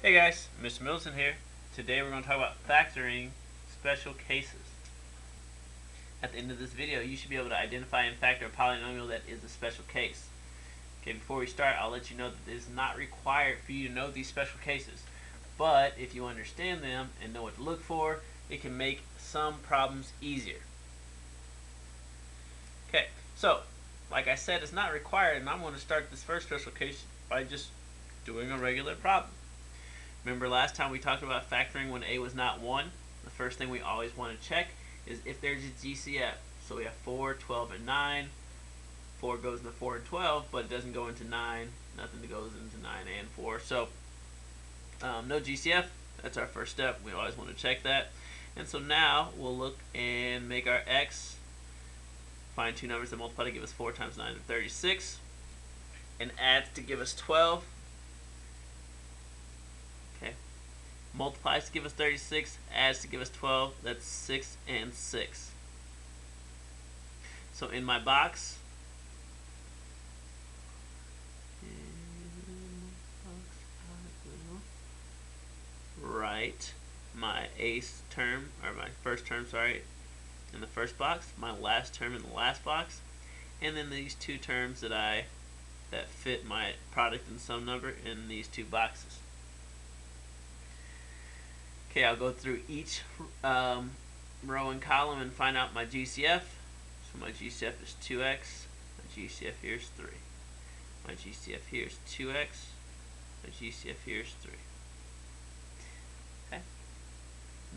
Hey guys, Mr. Middleton here. Today we're going to talk about factoring special cases. At the end of this video, you should be able to identify and factor a polynomial that is a special case. Okay, before we start, I'll let you know that it is not required for you to know these special cases. But if you understand them and know what to look for, it can make some problems easier. Okay, so like I said, it's not required, and I'm going to start this first special case by just doing a regular problem. Remember last time we talked about factoring when a was not 1? The first thing we always want to check is if there's a GCF. So we have 4, 12, and 9. 4 goes into 4 and 12, but it doesn't go into 9. Nothing goes into 9 and 4. So no GCF. That's our first step. We always want to check that. And so now we'll look and make our x. Find two numbers that multiply to give us 4 times 9 is 36. And add to give us 12. Multiplies to give us 36, adds to give us 12, that's 6 and 6. So in my box, write my term, or my first term, in the first box, my last term in the last box, and then these two terms that fit my product and sum number in these two boxes. Okay, I'll go through each row and column and find out my GCF. So my GCF is 2x. My GCF here is 3. My GCF here is 2x. My GCF here is 3. Okay.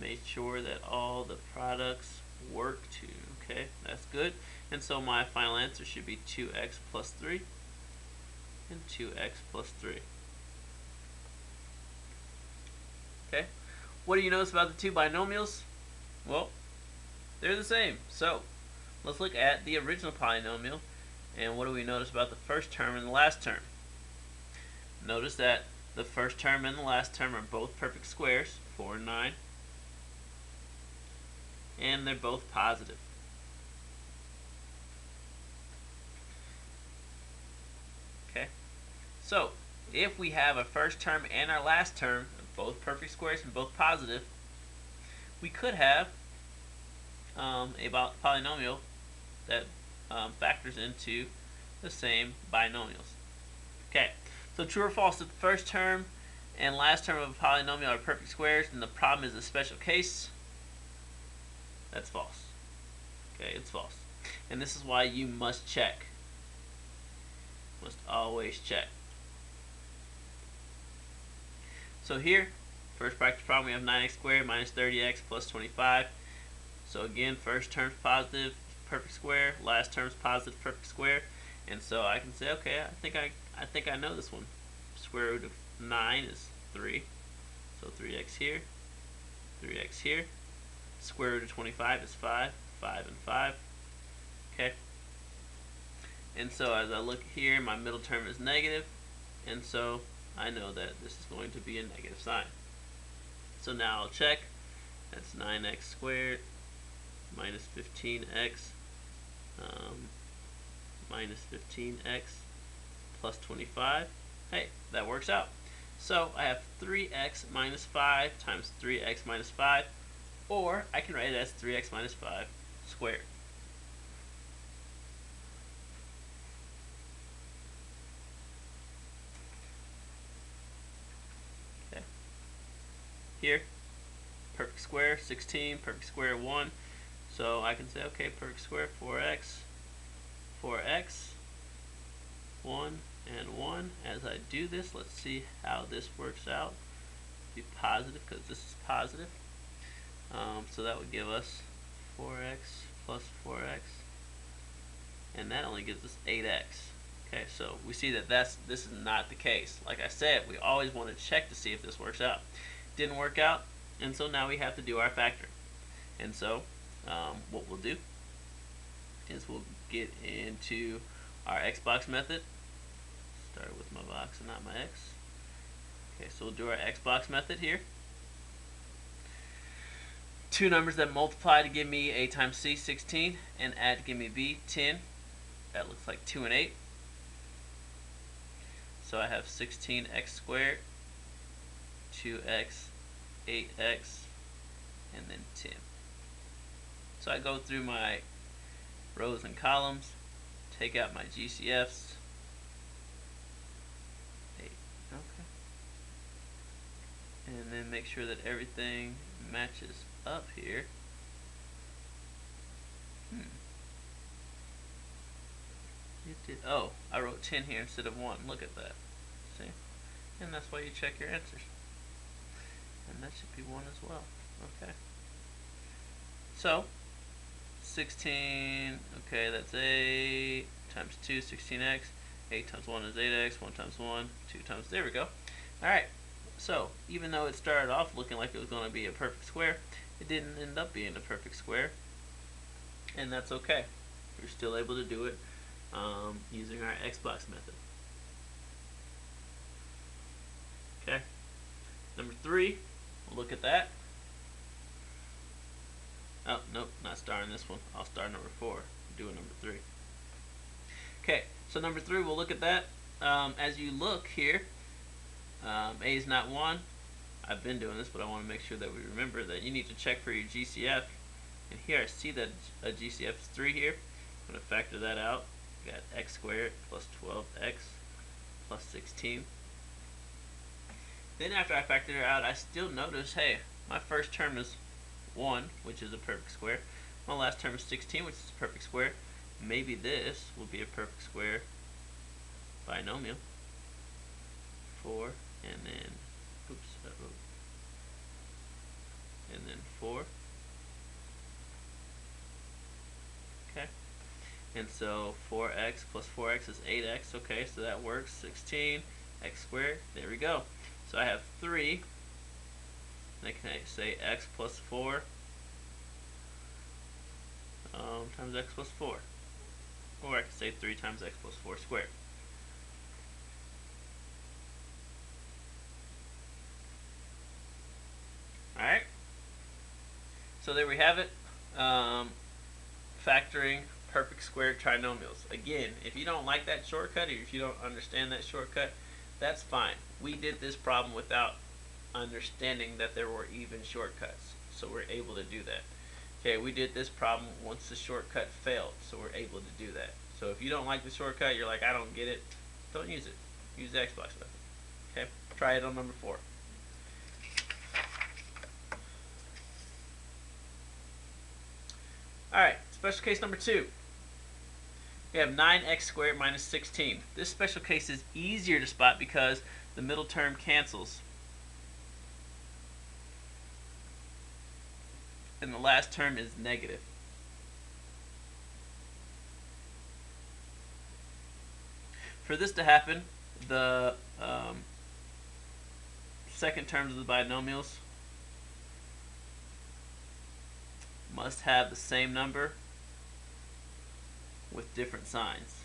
Make sure that all the products work too. Okay, that's good. And so my final answer should be 2x plus 3 and 2x plus 3. Okay. What do you notice about the two binomials? Well, they're the same. So let's look at the original polynomial, and what do we notice about the first term and the last term? Notice that the first term and the last term are both perfect squares, 4 and 9, and they're both positive. Okay, so if we have a first term and our last term, both perfect squares and both positive, we could have a polynomial that factors into the same binomials. Okay, so true or false, if the first term and last term of a polynomial are perfect squares and the problem is a special case, that's false. Okay, it's false. And this is why you must check. Must always check. So here, first practice problem, we have 9x squared minus 30x plus 25. So again, first term's positive, perfect square. Last term's positive, perfect square. And so I can say, okay, I think I know this one. Square root of 9 is 3. So 3x here, 3x here. Square root of 25 is 5, 5 and 5. Okay. And so as I look here, my middle term is negative, and so I know that this is going to be a negative sign. So now I'll check. That's 9x squared minus 15x minus 15x plus 25. Hey, that works out. So I have 3x minus 5 times 3x minus 5, or I can write it as 3x minus 5 squared. Here, perfect square, 16, perfect square, 1. So I can say, okay, perfect square, 4x, 1, and 1. As I do this, let's see how this works out. Be positive, because this is positive. So that would give us 4x plus 4x, and that only gives us 8x. Okay, so we see that this is not the case. Like I said, we always want to check to see if this works out. Didn't work out, and so now we have to do our factoring. And so what we'll do is we'll get into our x box method. Start with my box and not my x. Okay, so we'll do our x box method here. Two numbers that multiply to give me a times c, 16, and add to give me b, 10. That looks like 2 and 8. So I have 16x squared 2x, 8x, and then 10. So I go through my rows and columns, take out my GCFs. 8, okay. And then make sure that everything matches up here. Oh, I wrote 10 here instead of 1. Look at that. See? And that's why you check your answers. And that should be 1 as well. Okay. So, 16, okay, that's 8 times 2, 16x. 8 times 1 is 8x. 1 times 1, 2 times, there we go. Alright, so even though it started off looking like it was going to be a perfect square, it didn't end up being a perfect square. And that's okay. We're still able to do it using our Xbox method. Okay. Number 3, we'll look at that. Oh, nope, not starting this one. I'll start number 4. Doing number 3. Okay, so number 3, we'll look at that. As you look here, A is not 1. I've been doing this, but I want to make sure that we remember that you need to check for your GCF. And here I see that a GCF is 3 here. I'm going to factor that out. We got x squared plus 12x plus 16. Then after I factor it out, I still notice, hey, my first term is 1, which is a perfect square. My last term is 16, which is a perfect square. Maybe this will be a perfect square binomial. 4, and then, oops, and then 4. Okay. And so 4x plus 4x is 8x. Okay, so that works. 16, x squared. There we go. So I have 3. And I can say x plus 4 times x plus 4. Or I can say 3 times x plus 4 squared. Alright. So there we have it. Factoring perfect square trinomials. Again, if you don't like that shortcut, or if you don't understand that shortcut, that's fine. We did this problem without understanding that there were even shortcuts, so we're able to do that. Okay, we did this problem once the shortcut failed, so we're able to do that. So if you don't like the shortcut, you're like, I don't get it, don't use it. Use the Xbox method. Okay, try it on number 4. Alright, special case number 2. We have 9x squared minus 16. This special case is easier to spot because the middle term cancels. And the last term is negative. For this to happen, the second terms of the binomials must have the same number with different signs.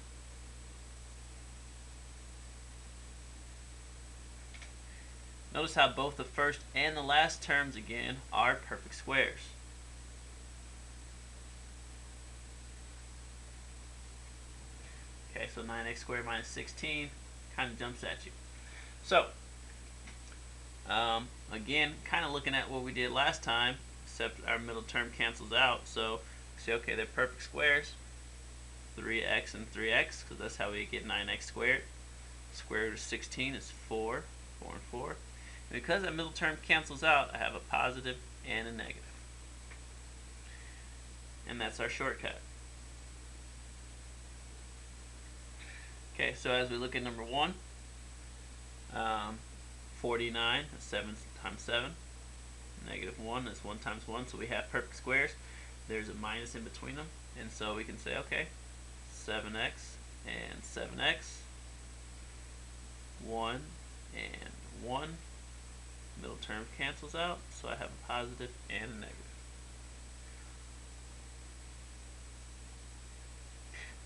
Notice how both the first and the last terms again are perfect squares. Okay, so 9x squared minus 16 kind of jumps at you. So, again, kind of looking at what we did last time, except our middle term cancels out. So, say, okay, they're perfect squares. 3x and 3x, because that's how we get 9x squared. Square root of 16 is 4. 4 and 4. And because that middle term cancels out, I have a positive and a negative. And that's our shortcut. Okay, so as we look at number 1, 49 is 7 times 7. Negative 1 is 1 times 1, so we have perfect squares. There's a minus in between them, and so we can say, okay, 7x and 7x, 1 and 1. Middle term cancels out, so I have a positive and a negative.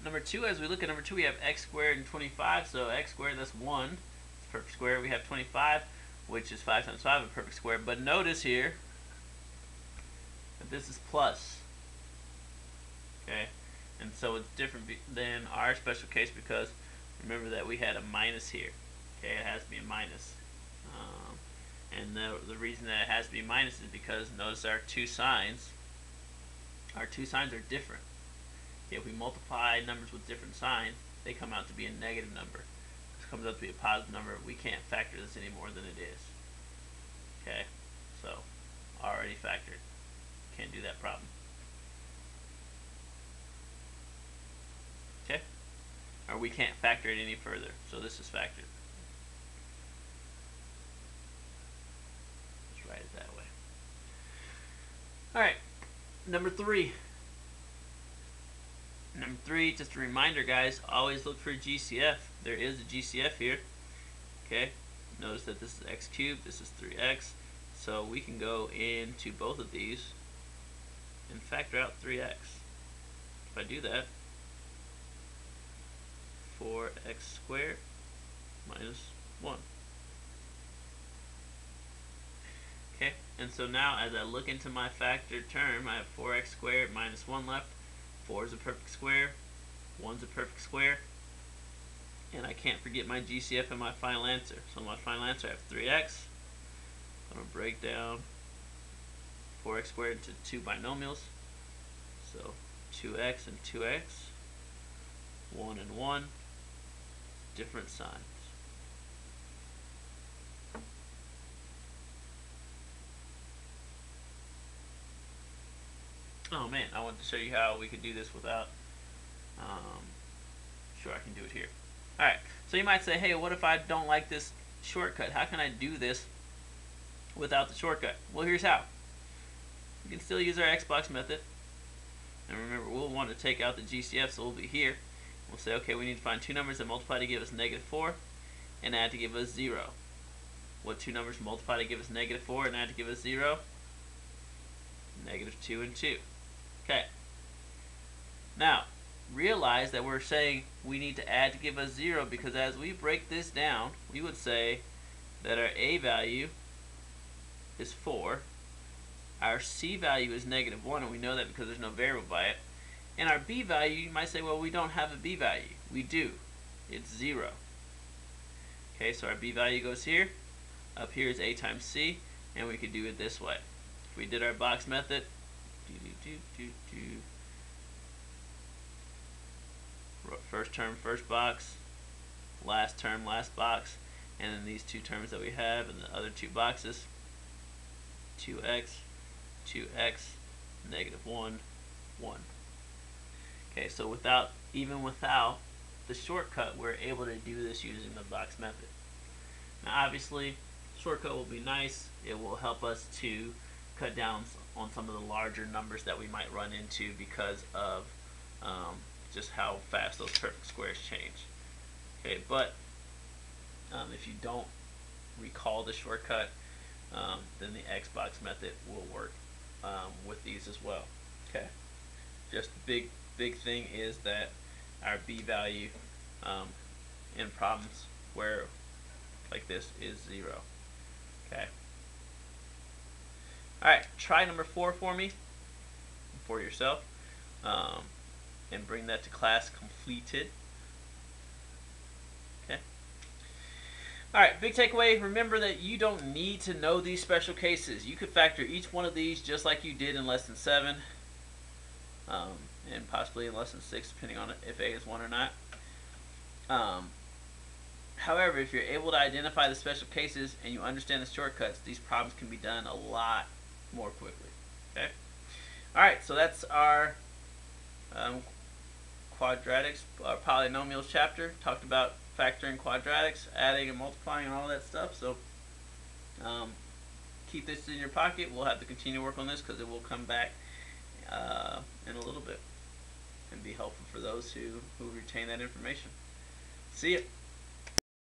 Number 2, as we look at number 2, we have x squared and 25, so x squared, that's 1. It's perfect square. We have 25, which is 5 times 5, a perfect square. But notice here that this is plus. Okay, and so it's different than our special case because remember that we had a minus here. Okay, it has to be a minus. And And the reason that it has to be minus is because notice our two signs are different. If we multiply numbers with different signs, they come out to be a negative number. If it comes out to be a positive number, we can't factor this any more than it is. Okay, so already factored. Can't do that problem. Okay, or we can't factor it any further, so this is factored. Let's write it that way. Alright, number 3. Number 3, just a reminder, guys, always look for a GCF. There is a GCF here. Okay, notice that this is x cubed, this is 3x. So we can go into both of these and factor out 3x. If I do that, 4x squared minus 1. Okay, and so now as I look into my factored term, I have 4x squared minus 1 left. 4 is a perfect square, 1's a perfect square, and I can't forget my GCF and my final answer. So my final answer, I have 3x. I'm going to break down 4x squared into two binomials. So 2x and 2x, 1 and 1, different signs. Oh man, I wanted to show you how we could do this without, sure I can do it here. Alright, so you might say, hey, what if I don't like this shortcut? How can I do this without the shortcut? Well, here's how. We can still use our Xbox method. And remember, we'll want to take out the GCF, so we'll be here. We'll say, okay, we need to find two numbers that multiply to give us -4 and add to give us 0. What two numbers multiply to give us -4 and add to give us 0? -2 and 2. Okay. Now, realize that we're saying we need to add to give us 0 because as we break this down, we would say that our A value is 4. Our C value is -1, and we know that because there's no variable by it. And our B value, you might say, well, we don't have a B value. We do. It's 0. Okay, so our B value goes here. Up here is A times C, and we could do it this way. If we did our box method, first term, first box, last term, last box, and then these two terms that we have in the other two boxes, 2x, 2x, -1, 1. Okay, so even without the shortcut, we're able to do this using the box method. Now obviously, shortcut will be nice. It will help us to cut down on some of the larger numbers that we might run into because of just how fast those perfect squares change. Okay, but if you don't recall the shortcut, then the Xbox method will work with these as well. Okay, just the big thing is that our B value in problems where like this is 0. Okay. Alright, try number 4 for me, for yourself, and bring that to class completed. Okay. Alright, big takeaway, remember that you don't need to know these special cases. You could factor each one of these just like you did in lesson 7, and possibly in lesson 6, depending on if A is 1 or not. However, if you're able to identify the special cases and you understand the shortcuts, these problems can be done a lot more quickly. Okay. All right. So that's our quadratics, our polynomials chapter. Talked about factoring quadratics, adding and multiplying, and all that stuff. So keep this in your pocket. We'll have to continue to work on this because it will come back in a little bit and be helpful for those who retain that information. See ya.